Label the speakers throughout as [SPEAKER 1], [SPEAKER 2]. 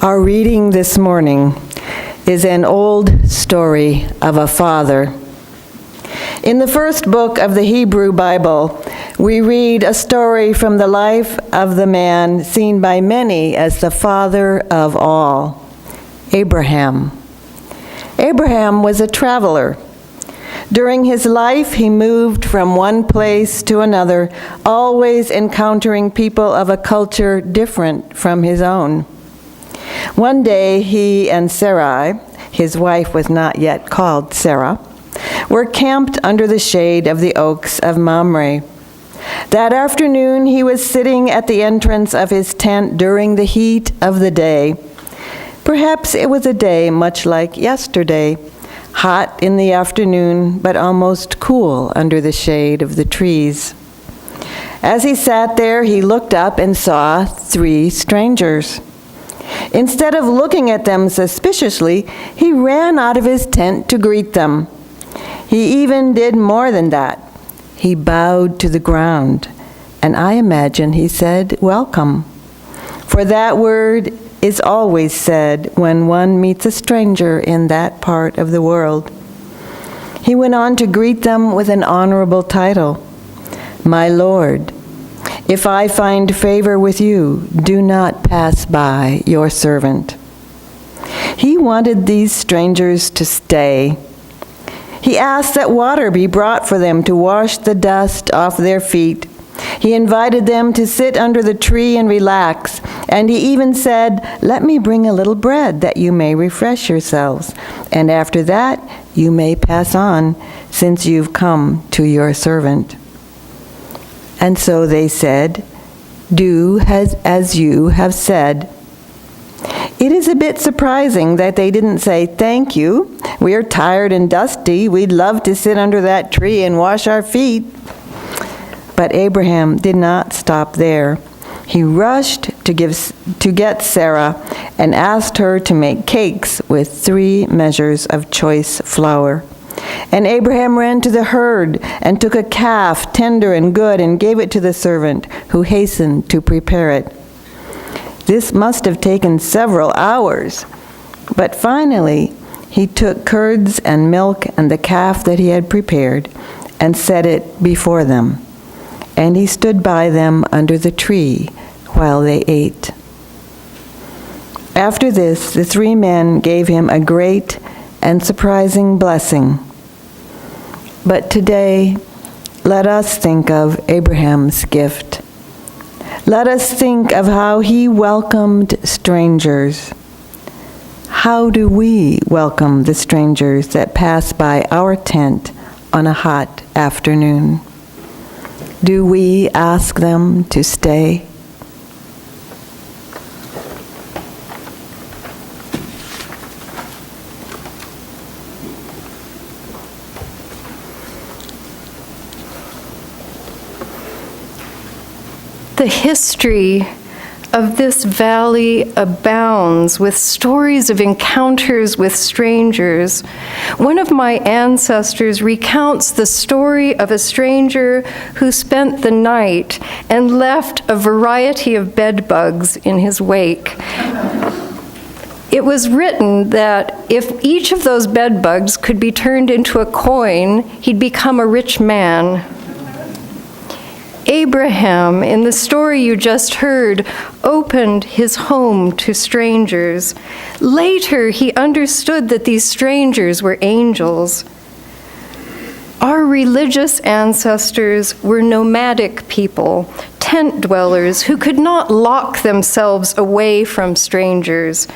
[SPEAKER 1] Our reading this morning is an old story of a father. In the first book of the Hebrew Bible, we read a story from the life of the man seen by many as the father of all, Abraham. Abraham was a traveler. During his life, he moved from one place to another, always encountering people of a culture different from his own. One day, he and Sarai, his wife was not yet called Sarah, were camped under the shade of the oaks of Mamre. That afternoon, he was sitting at the entrance of his tent during the heat of the day. Perhaps it was a day much like yesterday, hot in the afternoon, but almost cool under the shade of the trees. As he sat there, he looked up and saw 3 strangers. Instead of looking at them suspiciously, he ran out of his tent to greet them. He even did more than that. He bowed to the ground, and I imagine he said, "Welcome," for that word is always said when one meets a stranger in that part of the world. He went on to greet them with an honorable title, "My Lord, if I find favor with you, do not pass by your servant." He wanted these strangers to stay. He asked that water be brought for them to wash the dust off their feet. He invited them to sit under the tree and relax, and he even said, "Let me bring a little bread that you may refresh yourselves, and after that you may pass on, since you've come to your servant." And so they said, "Do as you have said." It is a bit surprising that they didn't say, "Thank you, we are tired and dusty, we'd love to sit under that tree and wash our feet." But Abraham did not stop there. He rushed to get Sarah and asked her to make cakes with 3 measures of choice flour. And Abraham ran to the herd and took a calf, tender and good, and gave it to the servant, who hastened to prepare it. This must have taken several hours, but finally he took curds and milk and the calf that he had prepared and set it before them. And he stood by them under the tree while they ate. After this, the 3 men gave him a great and surprising blessing. But today, let us think of Abraham's gift. Let us think of how he welcomed strangers. How do we welcome the strangers that pass by our tent on a hot afternoon? Do we ask them to stay?
[SPEAKER 2] The history of this valley abounds with stories of encounters with strangers. One of my ancestors recounts the story of a stranger who spent the night and left a variety of bed bugs in his wake. It was written that if each of those bed bugs could be turned into a coin, he'd become a rich man. Abraham, in the story you just heard, opened his home to strangers. Later, he understood that these strangers were angels. Our religious ancestors were nomadic people, tent dwellers who could not lock themselves away from strangers.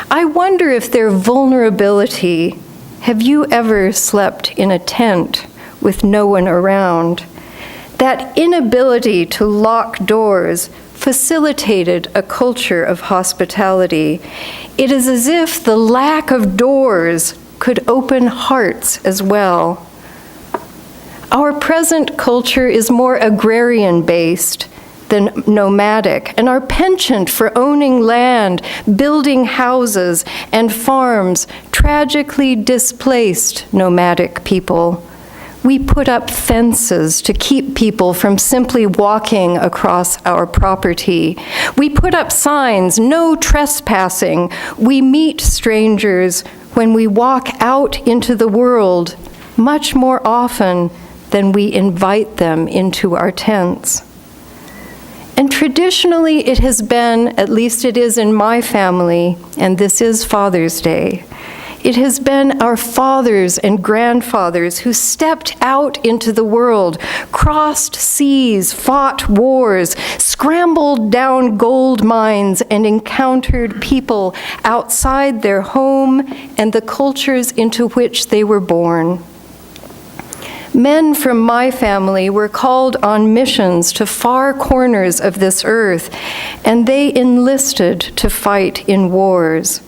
[SPEAKER 2] I wonder if their vulnerability, have you ever slept in a tent with no one around? That inability to lock doors facilitated a culture of hospitality. It is as if the lack of doors could open hearts as well. Our present culture is more agrarian-based than nomadic, and our penchant for owning land, building houses, and farms tragically displaced nomadic people. We put up fences to keep people from simply walking across our property. We put up signs, no trespassing. We meet strangers when we walk out into the world much more often than we invite them into our tents. And traditionally it has been, at least it is in my family, and this is Father's Day, it has been our fathers and grandfathers who stepped out into the world, crossed seas, fought wars, scrambled down gold mines, and encountered people outside their home and the cultures into which they were born. Men from my family were called on missions to far corners of this earth, and they enlisted to fight in wars.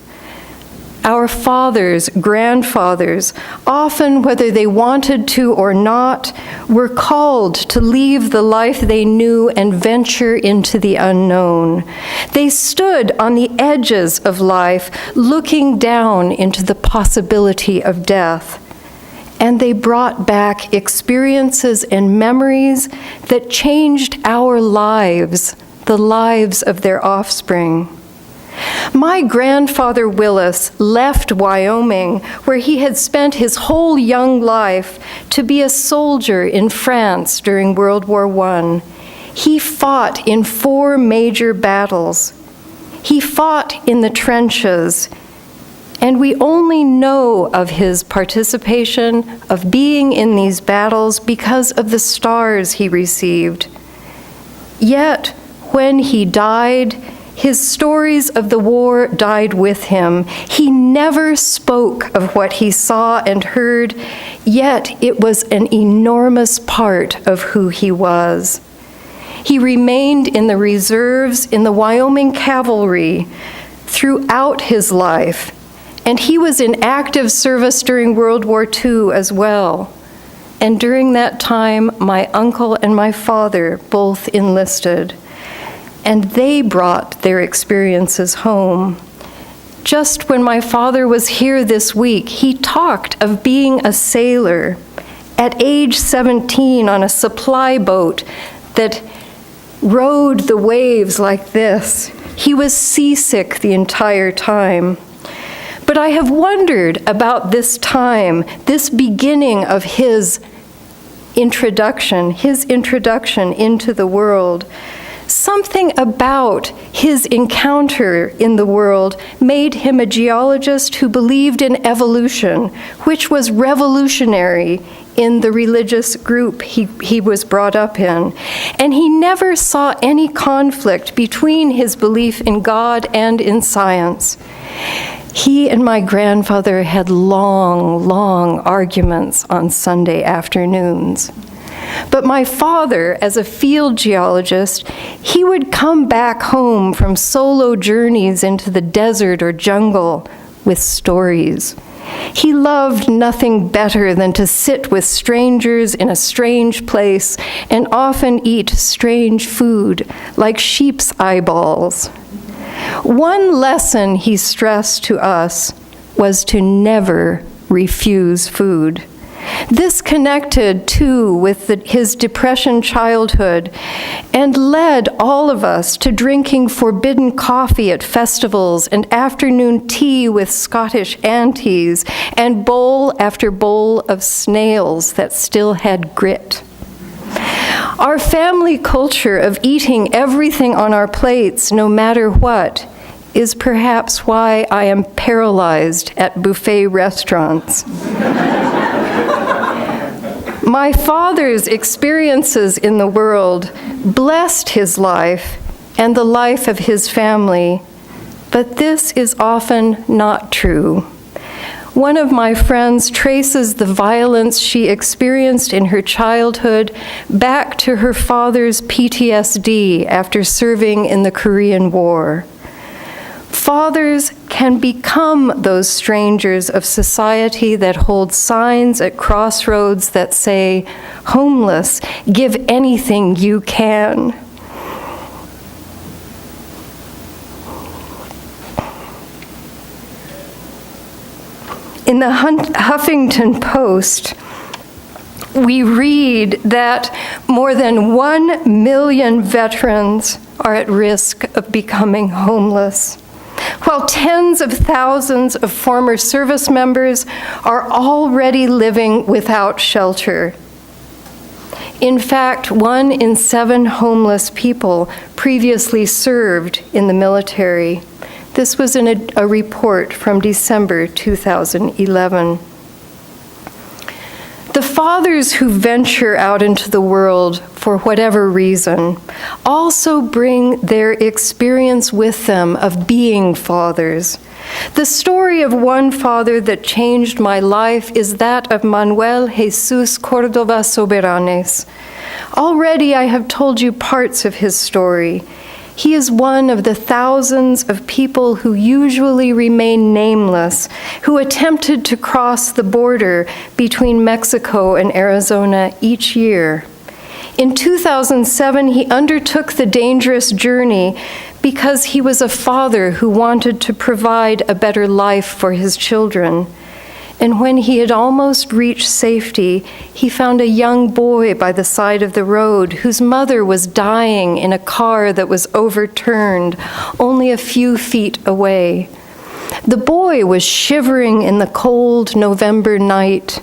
[SPEAKER 2] Our fathers, grandfathers, often whether they wanted to or not, were called to leave the life they knew and venture into the unknown. They stood on the edges of life, looking down into the possibility of death. And they brought back experiences and memories that changed our lives, the lives of their offspring. My grandfather Willis left Wyoming, where he had spent his whole young life, to be a soldier in France during World War I. He fought in 4 major battles. He fought in the trenches. And we only know of his participation, of being in these battles, because of the stars he received. Yet, when he died, his stories of the war died with him. He never spoke of what he saw and heard, yet it was an enormous part of who he was. He remained in the reserves in the Wyoming Cavalry throughout his life. And he was in active service during World War II as well. And during that time, my uncle and my father both enlisted. And they brought their experiences home. Just when my father was here this week, he talked of being a sailor at age 17 on a supply boat that rode the waves like this. He was seasick the entire time. But I have wondered about this time, this beginning of his introduction into the world. Something about his encounter in the world made him a geologist who believed in evolution, which was revolutionary in the religious group he was brought up in. And he never saw any conflict between his belief in God and in science. He and my grandfather had long, long arguments on Sunday afternoons. But my father, as a field geologist, he would come back home from solo journeys into the desert or jungle with stories. He loved nothing better than to sit with strangers in a strange place and often eat strange food, like sheep's eyeballs. One lesson he stressed to us was to never refuse food. This connected, too, with his depression childhood and led all of us to drinking forbidden coffee at festivals and afternoon tea with Scottish aunties and bowl after bowl of snails that still had grit. Our family culture of eating everything on our plates, no matter what, is perhaps why I am paralyzed at buffet restaurants. My father's experiences in the world blessed his life and the life of his family, but this is often not true. One of my friends traces the violence she experienced in her childhood back to her father's PTSD after serving in the Korean War. Fathers can become those strangers of society that hold signs at crossroads that say, "Homeless, give anything you can." In the Huffington Post, we read that more than 1 million veterans are at risk of becoming homeless, while tens of thousands of former service members are already living without shelter. In fact, 1 in 7 homeless people previously served in the military. This was in a report from December 2011. The fathers who venture out into the world for whatever reason also bring their experience with them of being fathers. The story of one father that changed my life is that of Manuel Jesus Cordova Soberanes. Already I have told you parts of his story. He is one of the thousands of people who usually remain nameless, who attempted to cross the border between Mexico and Arizona each year. In 2007, he undertook the dangerous journey because he was a father who wanted to provide a better life for his children. And when he had almost reached safety, he found a young boy by the side of the road whose mother was dying in a car that was overturned only a few feet away. The boy was shivering in the cold November night.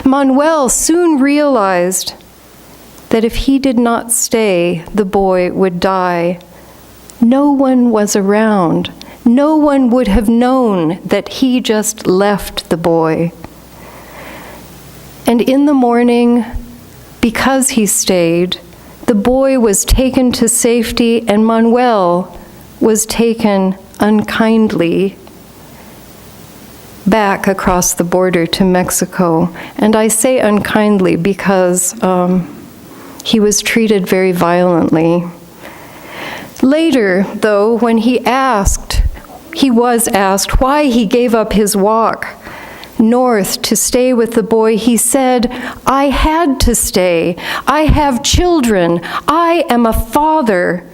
[SPEAKER 2] Manuel soon realized that if he did not stay, the boy would die. No one was around. No one would have known that he just left the boy. And in the morning, because he stayed, the boy was taken to safety and Manuel was taken unkindly back across the border to Mexico. And I say unkindly because he was treated very violently. Later, though, when he was asked why he gave up his walk north to stay with the boy, he said, "I had to stay. I have children. I am a father.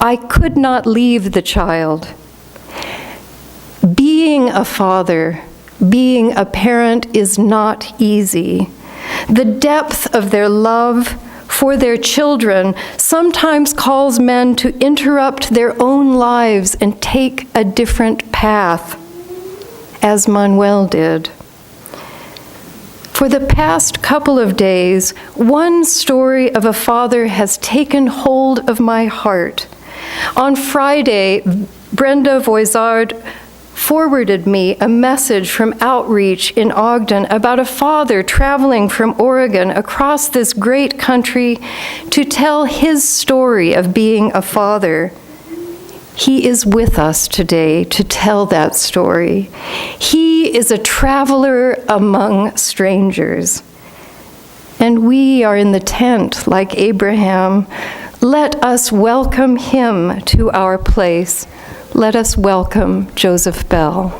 [SPEAKER 2] I could not leave the child." Being a father, being a parent is not easy. The depth of their love for their children sometimes calls men to interrupt their own lives and take a different path, as Manuel did. For the past couple of days, one story of a father has taken hold of my heart. On Friday, Brenda Voizard forwarded me a message from Outreach in Ogden about a father traveling from Oregon across this great country to tell his story of being a father. He is with us today to tell that story. He is a traveler among strangers. And we are in the tent like Abraham. Let us welcome him to our place. Let us welcome Joseph Bell.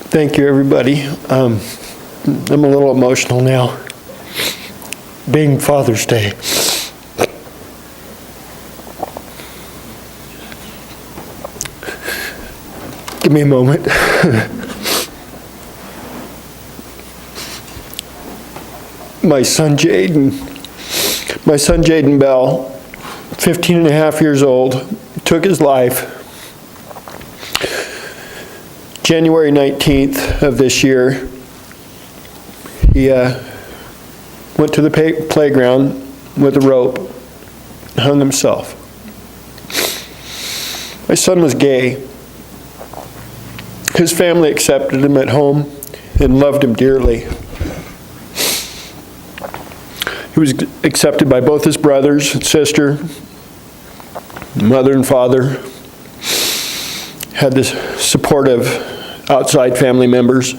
[SPEAKER 3] Thank you, everybody. I'm a little emotional now, being Father's Day. Give me a moment. My son Jaden Bell, 15 and a half years old, took his life January 19th of this year. He went to the playground with a rope and hung himself. My son was gay. His family accepted him at home and loved him dearly. He was accepted by both his brothers and sister, mother and father, had this supportive outside family members.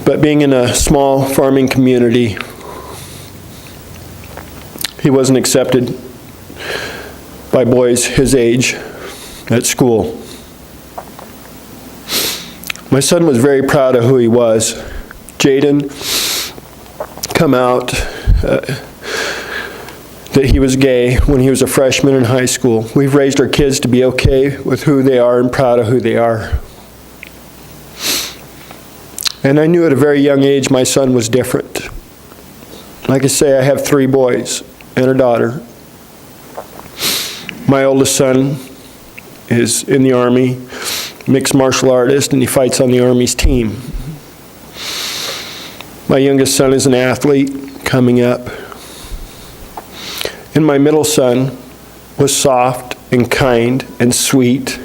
[SPEAKER 3] But being in a small farming community, he wasn't accepted by boys his age at school. My son was very proud of who he was. Jaden come out that he was gay when he was a freshman in high school. We've raised our kids to be okay with who they are and proud of who they are. And I knew at a very young age my son was different. Like I say, I have 3 boys and a daughter. My oldest son is in the Army, mixed martial artist, and he fights on the Army's team. My youngest son is an athlete coming up. And my middle son was soft and kind and sweet.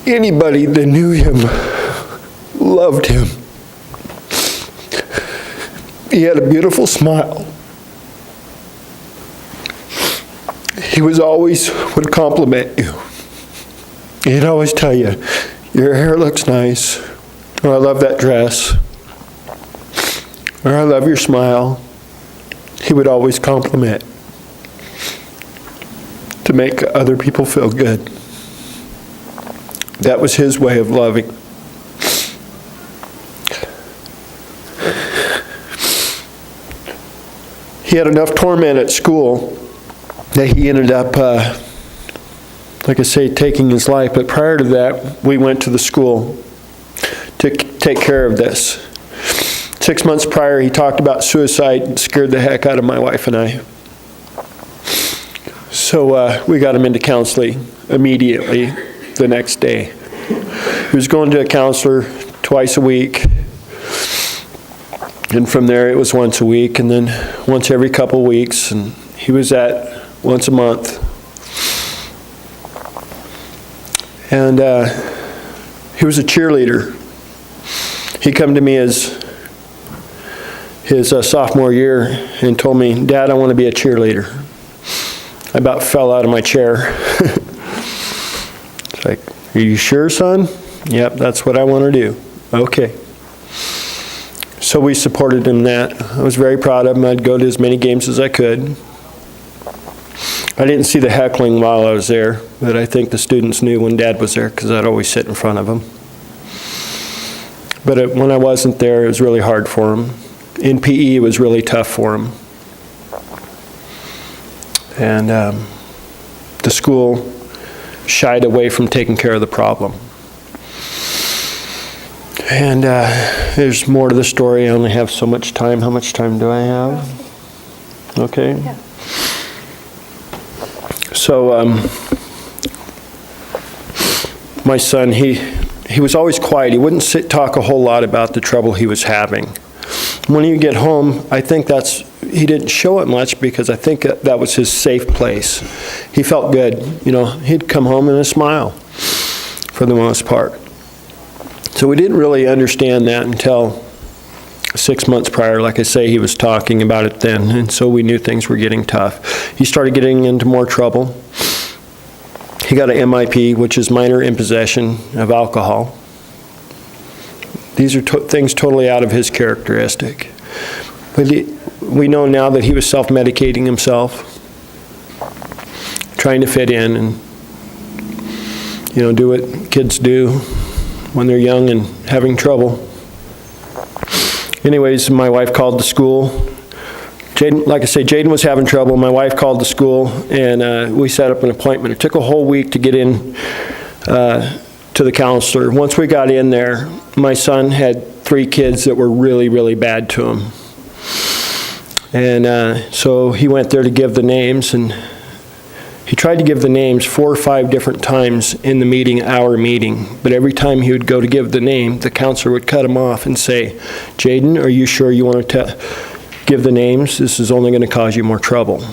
[SPEAKER 3] Anybody that knew him loved him. He had a beautiful smile. He was always would compliment you. He'd always tell you, your hair looks nice, or I love that dress, or I love your smile. He would always compliment to make other people feel good. That was his way of loving. He had enough torment at school that he ended up, like I say, taking his life. But prior to that, we went to the school to take care of this. 6 months prior, he talked about suicide and scared the heck out of my wife and I. So we got him into counseling immediately the next day. He was going to a counselor twice a week. And from there, it was once a week, and then once every couple of weeks, and he was at once a month. And he was a cheerleader. He come to me as his sophomore year and told me, "Dad, I want to be a cheerleader." I about fell out of my chair. It's like, "Are you sure, son?" "Yep, that's what I want to do." "Okay." So we supported him in that. I was very proud of him. I'd go to as many games as I could. I didn't see the heckling while I was there, but I think the students knew when Dad was there because I'd always sit in front of him. But when I wasn't there, it was really hard for him. In PE, it was really tough for him. And the school shied away from taking care of the problem. And there's more to the story. I only have so much time. How much time do I have? Okay.
[SPEAKER 2] Yeah.
[SPEAKER 3] So my son, he was always quiet. He wouldn't talk a whole lot about the trouble he was having. When he would get home, I think he didn't show it much because I think that was his safe place. He felt good. He'd come home and smile for the most part. So we didn't really understand that until 6 months prior. Like I say, he was talking about it then, and so we knew things were getting tough. He started getting into more trouble. He got an MIP, which is minor in possession of alcohol. These are things totally out of his characteristic. But we know now that he was self-medicating himself, trying to fit in and, do what kids do when they're young and having trouble. Anyways, my wife called the school. Like I say, Jaden was having trouble. My wife called the school, and we set up an appointment. It took a whole week to get in to the counselor. Once we got in there, my son had 3 kids that were really, really bad to him. And so he went there to give the names, and he tried to give the names 4 or 5 different times in the our meeting. But every time he would go to give the name, the counselor would cut him off and say, "Jaden, are you sure you want to give the names? This is only going to cause you more trouble."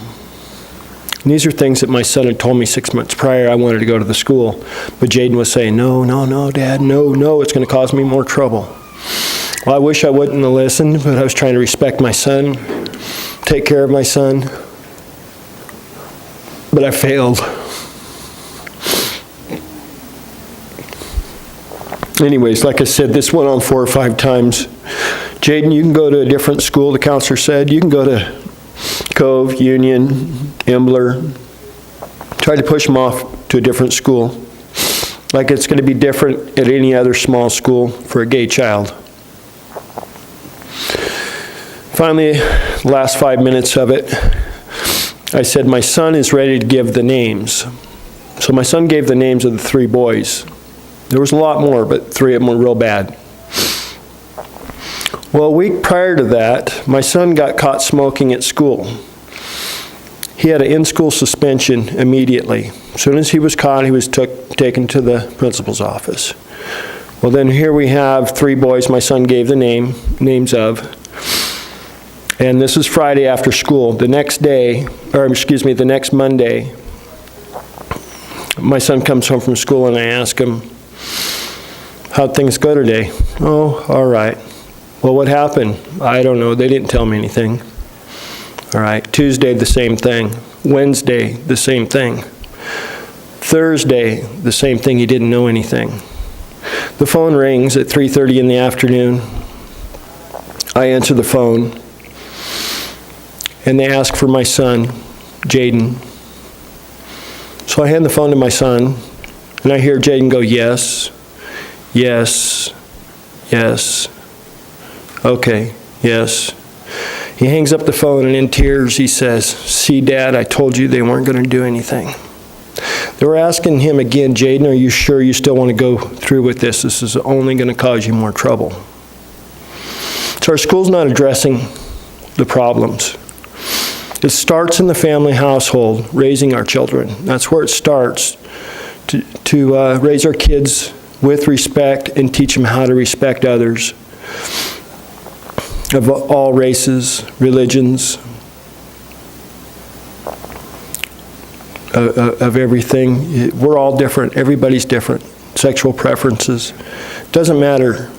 [SPEAKER 3] And these are things that my son had told me 6 months prior. I wanted to go to the school. But Jaden was saying, no, Dad, no, it's going to cause me more trouble. Well, I wish I wouldn't have listened, but I was trying to respect my son, take care of my son. But I failed. Anyways, like I said, this went on 4 or 5 times. Jaden, you can go to a different school, the counselor said. You can go to Cove, Union, Ambler. Try to push him off to a different school. Like it's going to be different at any other small school for a gay child. Finally, last 5 minutes of it, I said, my son is ready to give the names. So my son gave the names of the 3 boys. There was a lot more, but 3 of them were real bad. Well, a week prior to that, my son got caught smoking at school. He had an in-school suspension immediately. As soon as he was caught, he was taken to the principal's office. Well, then here we have 3 boys my son gave the names of. And this is Friday after school. The next Monday, my son comes home from school and I ask him, how'd things go today? Oh, all right. Well, what happened? I don't know. They didn't tell me anything. All right. Tuesday, the same thing. Wednesday, the same thing. Thursday, the same thing. He didn't know anything. The phone rings at 3:30 in the afternoon. I answer the phone. And they ask for my son, Jaden. So I hand the phone to my son, and I hear Jaden go, yes, yes, yes, okay, yes. He hangs up the phone, and in tears he says, see, Dad, I told you they weren't going to do anything. They were asking him again, Jaden, are you sure you still want to go through with this? This is only going to cause you more trouble. So our school's not addressing the problems. It starts in the family household, raising our children. That's where it starts, to raise our kids with respect and teach them how to respect others of all races, religions, of everything. We're all different. Everybody's different. Sexual preferences. Doesn't matter.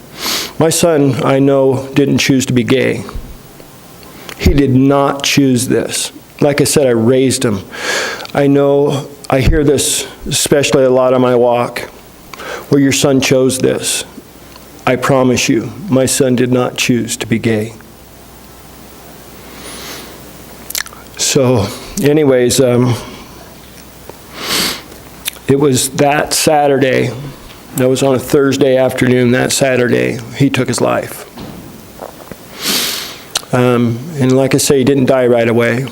[SPEAKER 3] My son, I know, didn't choose to be gay. He did not choose this. Like I said, I raised him. I know, I hear this especially a lot on my walk, where your son chose this. I promise you, my son did not choose to be gay. So, anyways, it was that Saturday, that was on a Thursday afternoon, that Saturday, he took his life. And like I say, he didn't die right away.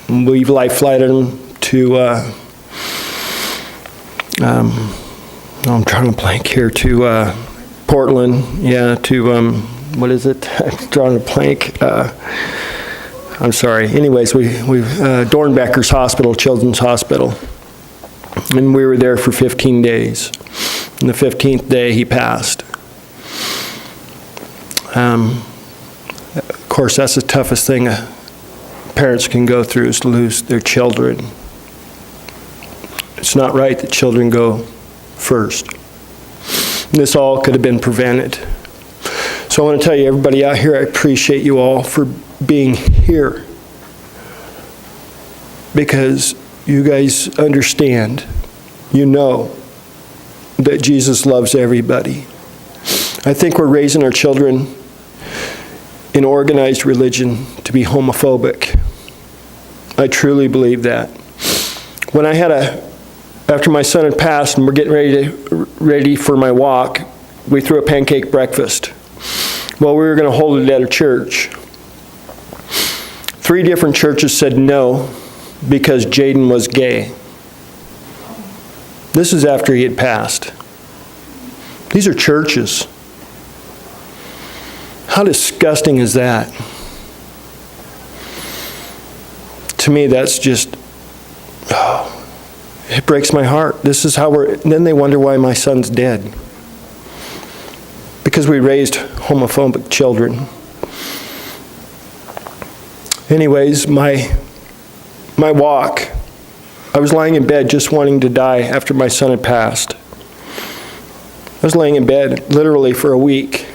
[SPEAKER 3] We life-flighted him to, I'm trying to blank here, to Portland, what is it? I'm drawing a blank. I'm sorry. Anyways, we Dornbecker's Hospital, Children's Hospital. And we were there for 15 days. And the 15th day, he passed. Of course, that's the toughest thing parents can go through, is to lose their children. It's not right that children go first. This all could have been prevented. So I want to tell you, everybody out here, I appreciate you all for being here, because you guys understand, you know, that Jesus loves everybody. I think we're raising our children in organized religion to be homophobic. I truly believe that. When I had after my son had passed and we're getting ready for my walk, we threw a pancake breakfast. Well, we were going to hold it at a church. 3 different churches said no because Jaden was gay. This is after he had passed. These are churches. How disgusting is that? To me, that's just, it breaks my heart. This is how then they wonder why my son's dead. Because we raised homophobic children. Anyways, my walk, I was lying in bed just wanting to die after my son had passed. I was laying in bed literally for a week.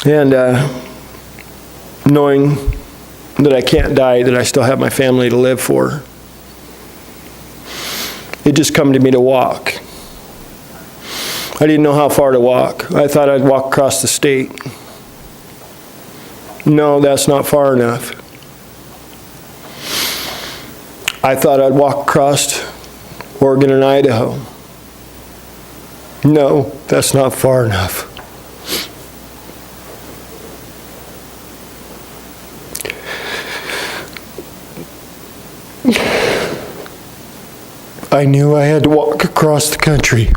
[SPEAKER 3] And knowing that I can't die, that I still have my family to live for, it just come to me to walk. I didn't know how far to walk. I thought I'd walk across the state. No, that's not far enough. I thought I'd walk across Oregon and Idaho. No, that's not far enough. I knew I had to walk across the country.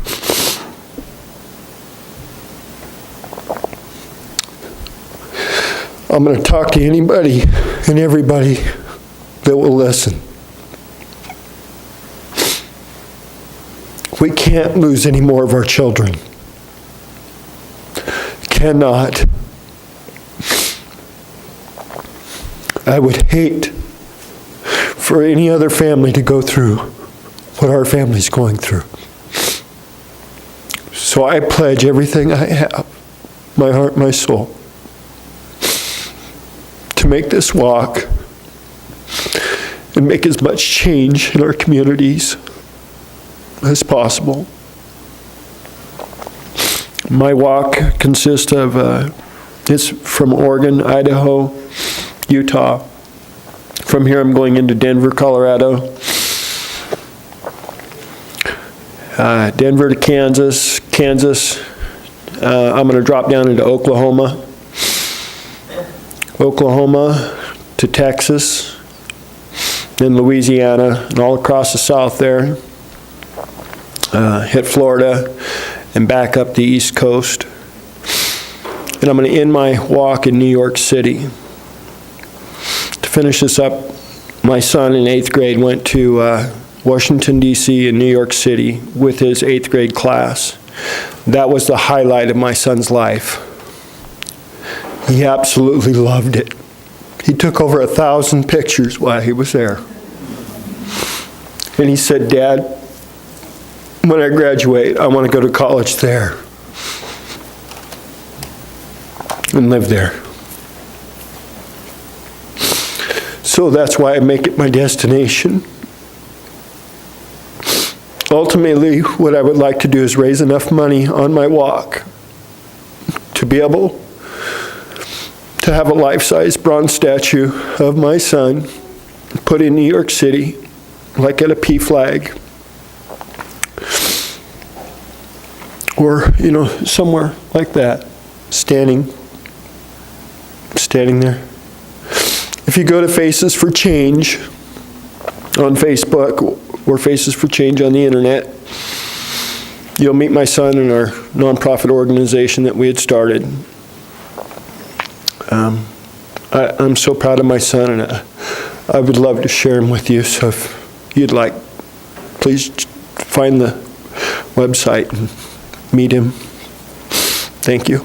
[SPEAKER 3] I'm going to talk to anybody and everybody that will listen. We can't lose any more of our children. Cannot. I would hate for any other family to go through what our family's going through. So I pledge everything I have, my heart, my soul, to make this walk and make as much change in our communities as possible. My walk consists of, it's from Oregon, Idaho, Utah. From here I'm going into Denver, Colorado. Denver to Kansas, I'm going to drop down into Oklahoma to Texas, then Louisiana, and all across the south there. Hit Florida, and back up the East Coast. And I'm going to end my walk in New York City. To finish this up, my son in 8th grade went to Washington, D.C. and New York City with his 8th grade class. That was the highlight of my son's life. He absolutely loved it. He took over 1,000 pictures while he was there. And he said, "Dad, when I graduate, I want to go to college there and live there." So that's why I make it my destination. Ultimately, what I would like to do is raise enough money on my walk to be able to have a life-size bronze statue of my son put in New York City, like at a P flag, or, somewhere like that, standing there. If you go to Faces for Change on Facebook or Faces for Change on the internet, you'll meet my son and our nonprofit organization that we had started. I'm so proud of my son, and I would love to share him with you. So if you'd like, please find the website and meet him. Thank you.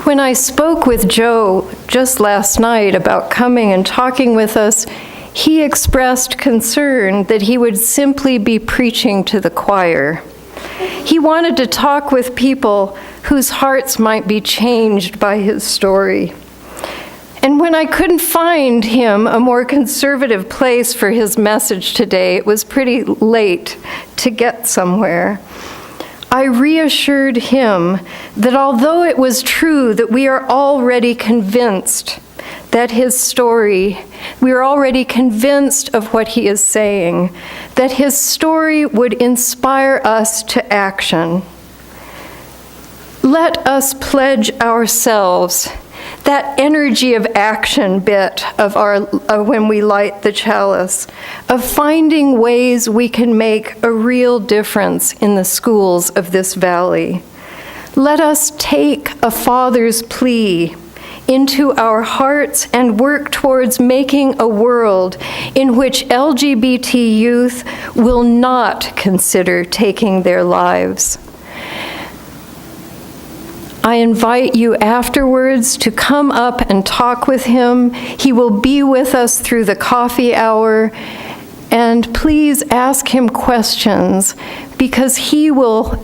[SPEAKER 2] When I spoke with Joe just last night about coming and talking with us, he expressed concern that he would simply be preaching to the choir. He wanted to talk with people whose hearts might be changed by his story. And when I couldn't find him a more conservative place for his message today, it was pretty late to get somewhere. I reassured him that although it was true that we are already convinced that his story, we are already convinced of what he is saying, that his story would inspire us to action. Let us pledge ourselves that energy of action bit of when we light the chalice, of finding ways we can make a real difference in the schools of this valley. Let us take a father's plea into our hearts and work towards making a world in which LGBT youth will not consider taking their lives. I invite you afterwards to come up and talk with him. He will be with us through the coffee hour. And please ask him questions, because he will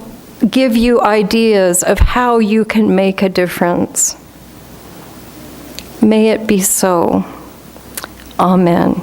[SPEAKER 2] give you ideas of how you can make a difference. May it be so. Amen.